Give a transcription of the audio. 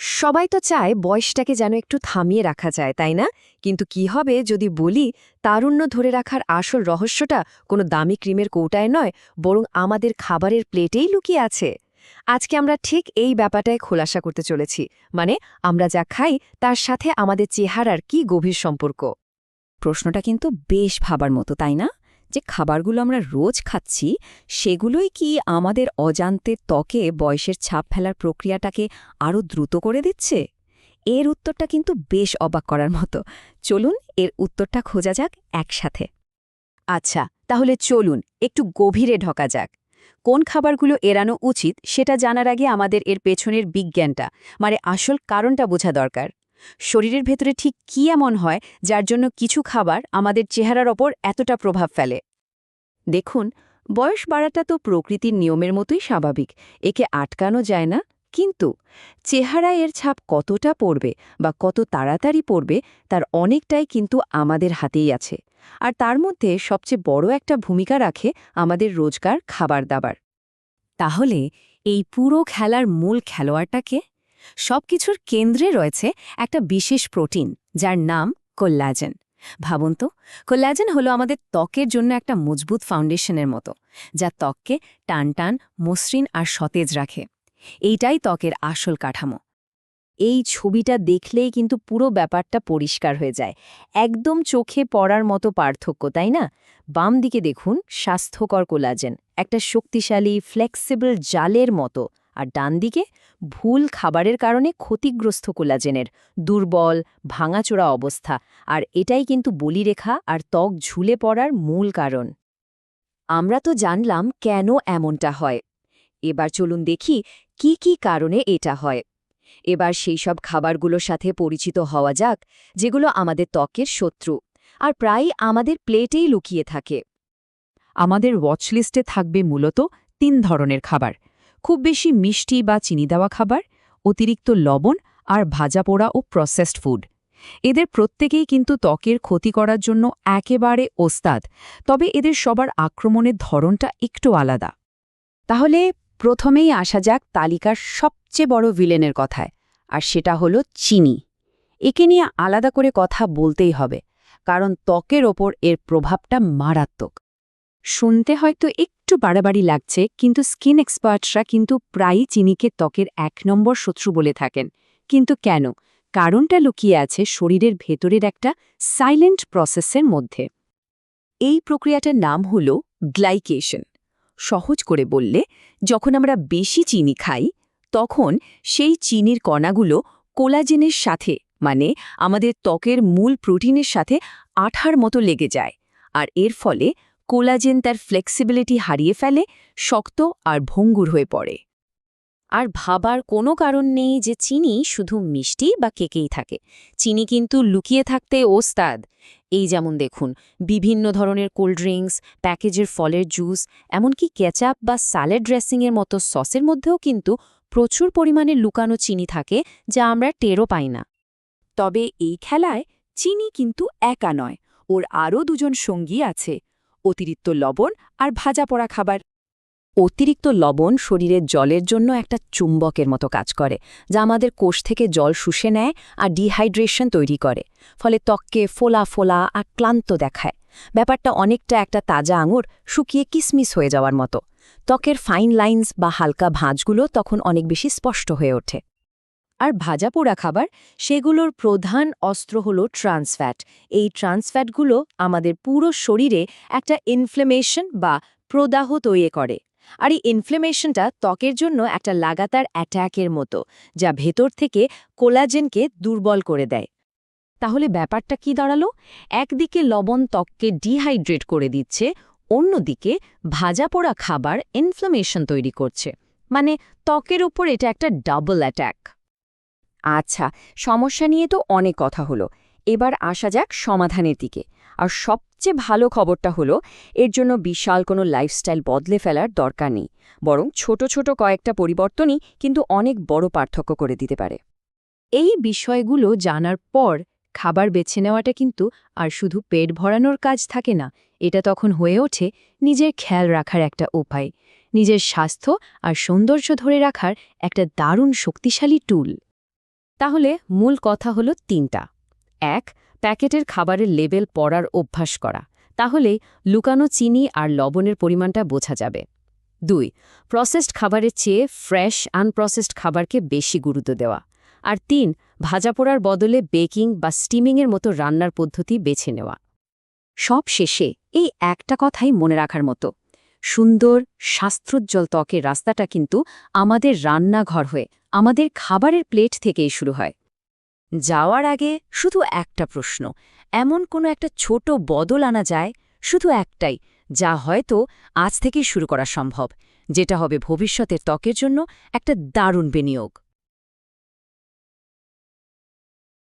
সবাই তো চায় বয়সটাকে যেন একটু থামিয়ে রাখা যায়, তাই না? কিন্তু কি হবে যদি বলি তারুণ্য ধরে রাখার আসল রহস্যটা কোনো দামি ক্রিমের কৌটায় নয়, বরং আমাদের খাবারের প্লেটেই লুকিয়ে আছে? আজকে আমরা ঠিক এই ব্যাপারটায় খোলাসা করতে চলেছি। মানে, আমরা যা খাই তার সাথে আমাদের চেহারার কি গভীর সম্পর্ক। প্রশ্নটা কিন্তু বেশ ভাবার মতো, তাই না? যে খাবারগুলো আমরা রোজ খাচ্ছি সেগুলোই কি আমাদের অজান্তে ত্বকে বয়সের ছাপ ফেলার প্রক্রিয়াটাকে আরও দ্রুত করে দিচ্ছে? এর উত্তরটা কিন্তু বেশ অবাক করার মতো। চলুন এর উত্তরটা খোঁজা যাক একসাথে। আচ্ছা, তাহলে চলুন একটু গভীরে ঢোকা যাক। কোন খাবারগুলো এড়ানো উচিত সেটা জানার আগে আমাদের এর পেছনের বিজ্ঞানটা, মানে আসল কারণটা বোঝা দরকার। শরীরের ভেতরে ঠিক কী এমন হয় যার জন্য কিছু খাবার আমাদের চেহারার ওপর এতটা প্রভাব ফেলে? দেখুন, বয়স বাড়াটা তো প্রকৃতির নিয়মের মতোই স্বাভাবিক, একে আটকানো যায় না। কিন্তু চেহারায় এর ছাপ কতটা পড়বে বা কত তাড়াতাড়ি পড়বে তার অনেকটাই কিন্তু আমাদের হাতেই আছে। আর তার মধ্যে সবচেয়ে বড় একটা ভূমিকা রাখে আমাদের রোজকার খাবার দাবার। তাহলে এই পুরো খেলার মূল খেলোয়াড়টাকে? সবকিছুর কেন্দ্রে রয়েছে একটা বিশেষ প্রোটিন যার নাম কোল্লাজেন। ভাবুন তো, কোল্লাজেন হলো আমাদের ত্বকের জন্য একটা মজবুত ফাউন্ডেশনের মতো, যা ত্বককে টানটান, মসৃণ আর সতেজ রাখে। এইটাই ত্বকের আসল কাঠামো। এই ছবিটা দেখলেই কিন্তু পুরো ব্যাপারটা পরিষ্কার হয়ে যায়। একদম চোখে পড়ার মতো পার্থক্য, তাই না? বাম দিকে দেখুন স্বাস্থ্যকর কোলাজেন, একটা শক্তিশালী ফ্লেক্সিবল জালের মতো। আর ডান দিকে ভুল খাবারের কারণে ক্ষতিগ্রস্ত কোলাজেনের দুর্বল, ভাঙাচোরা অবস্থা। আর এটাই কিন্তু বলিরেখা আর ত্বক ঝুলে পড়ার মূল কারণ। আমরা তো জানলাম কেন এমনটা হয়। এবার চলুন দেখি কি কি কারণে এটা হয়। এবার সেই সব খাবারগুলোর সাথে পরিচিত হওয়া যাক যেগুলো আমাদের ত্বকের শত্রু আর প্রায়ই আমাদের প্লেটেই লুকিয়ে থাকে। আমাদের ওয়াচলিস্টে থাকবে মূলত ৩ ধরনের খাবার: খুব বেশি মিষ্টি বা চিনি দেওয়া খাবার, অতিরিক্ত লবণ আর ভাজা পোড়া ও প্রসেসড ফুড। এদের প্রত্যেকেই কিন্তু ত্বকের ক্ষতি করার জন্য একেবারে ওস্তাদ, তবে এদের সবার আক্রমণের ধরনটা একটু আলাদা। তাহলে প্রথমেই আসা যাক তালিকার সবচেয়ে বড় ভিলেনের কথায়, আর সেটা হলো চিনি। একে নিয়ে আলাদা করে কথা বলতেই হবে, কারণ ত্বকের ওপর এর প্রভাবটা মারাত্মক। শুনতে হয়তো একটু বাড়াবাড়ি লাগছে, কিন্তু স্কিন এক্সপার্টসরা কিন্তু প্রায়ই চিনিকে ত্বকের ১ নম্বর শত্রু বলে থাকেন। কিন্তু কেন? কারণটা লুকিয়ে আছে শরীরের ভেতরের একটা সাইলেন্ট প্রসেসের মধ্যে। এই প্রক্রিয়াটার নাম হল গ্লাইকেশন। সহজ করে বললে, যখন আমরা বেশি চিনি খাই তখন সেই চিনির কণাগুলো কোলাজেনের সাথে, মানে আমাদের ত্বকের মূল প্রোটিনের সাথে আঠার মতো লেগে যায়। আর এর ফলে কোলাজেন তার ফ্লেক্সিবিলিটি হারিয়ে ফেলে, শক্ত আর ভঙ্গুর হয়ে পড়ে। আর ভাবার কোনো কারণ নেই যে চিনি শুধু মিষ্টি বা কেকেই থাকে। চিনি কিন্তু লুকিয়ে থাকতে ওস্তাদ। এই যেমন দেখুন, বিভিন্ন ধরনের কোল্ড ড্রিঙ্কস, প্যাকেজের ফলের জুস, এমনকি কেচাপ বা স্যালাড ড্রেসিংয়ের মতো সসের মধ্যেও কিন্তু প্রচুর পরিমাণে লুকানো চিনি থাকে, যা আমরা টেরও পাই না। তবে এই খেলায় চিনি কিন্তু একা নয়, ওর আরও দুজন সঙ্গী আছে: অতিরিক্ত লবণ আর ভাজা পোড়া খাবার। অতিরিক্ত লবণ শরীরের জলের জন্য একটা চুম্বকের মতো কাজ করে, যা আমাদের কোষ থেকে জল শুষে নেয় আর ডিহাইড্রেশন তৈরি করে। ফলে ত্বককে ফোলা ফোলা আর ক্লান্ত দেখায়। ব্যাপারটা অনেকটা একটা তাজা আঙুর শুকিয়ে কিসমিস হয়ে যাওয়ার মতো। ত্বকের ফাইন লাইন্স বা হালকা ভাঁজগুলো তখন অনেক বেশি স্পষ্ট হয়ে ওঠে। আর ভাজা পোড়া খাবার, সেগুলোর প্রধান অস্ত্র হল ট্রান্সফ্যাট। এই ট্রান্সফ্যাটগুলো আমাদের পুরো শরীরে একটা ইনফ্লেমেশন বা প্রদাহ তৈরি করে। আর এই ইনফ্লেমেশনটা ত্বকের জন্য একটা লাগাতার অ্যাট্যাকের মতো, যা ভেতর থেকে কোলাজেনকে দুর্বল করে দেয়। তাহলে ব্যাপারটা কি দাঁড়ালো? একদিকে লবণ ত্বককে ডিহাইড্রেট করে দিচ্ছে, অন্যদিকে ভাজা পোড়া খাবার ইনফ্লেমেশন তৈরি করছে। মানে ত্বকের উপর এটা একটা ডাবল অ্যাট্যাক। আচ্ছা, সমস্যা নিয়ে তো অনেক কথা হলো। এবার আসা যাক সমাধানের দিকে। আর সবচেয়ে ভালো খবরটা হলো, এর জন্য বিশাল কোনো লাইফস্টাইল বদলে ফেলার দরকার নেই, বরং ছোট ছোট কয়েকটা পরিবর্তনই কিন্তু অনেক বড় পার্থক্য করে দিতে পারে। এই বিষয়গুলো জানার পর খাবার বেছে নেওয়াটা কিন্তু আর শুধু পেট ভরানোর কাজ থাকে না, এটা তখন হয়ে ওঠে নিজের খেয়াল রাখার একটা উপায়, নিজের স্বাস্থ্য আর সৌন্দর্য ধরে রাখার একটা দারুণ শক্তিশালী টুল। তাহলে মূল কথা হলো 3টা। 1. প্যাকেটের খাবারের লেবেল পড়ার অভ্যাস করা, তাহলেই লুকানো চিনি আর লবণের পরিমাণটা বোঝা যাবে। 2. প্রসেসড খাবারের চেয়ে ফ্রেশ আনপ্রসেসড খাবারকে বেশি গুরুত্ব দেওয়া। আর 3. ভাজা পোড়ার বদলে বেকিং বা স্টিমিংয়ের মতো রান্নার পদ্ধতি বেছে নেওয়া। সব শেষে এই একটা কথাই মনে রাখার মতো, সুন্দর স্বাস্থ্যোজ্জ্বল ত্বকের রাস্তাটা কিন্তু আমাদের রান্নাঘর হয়ে আমাদের খাবারের প্লেট থেকেই শুরু হয়। যাওয়ার আগে শুধু একটা প্রশ্ন, এমন কোনো একটা ছোট বদল আনা যায়, শুধু একটাই, যা হয়তো আজ থেকেই শুরু করা সম্ভব, যেটা হবে ভবিষ্যতের ত্বকের জন্য একটা দারুণ বিনিয়োগ।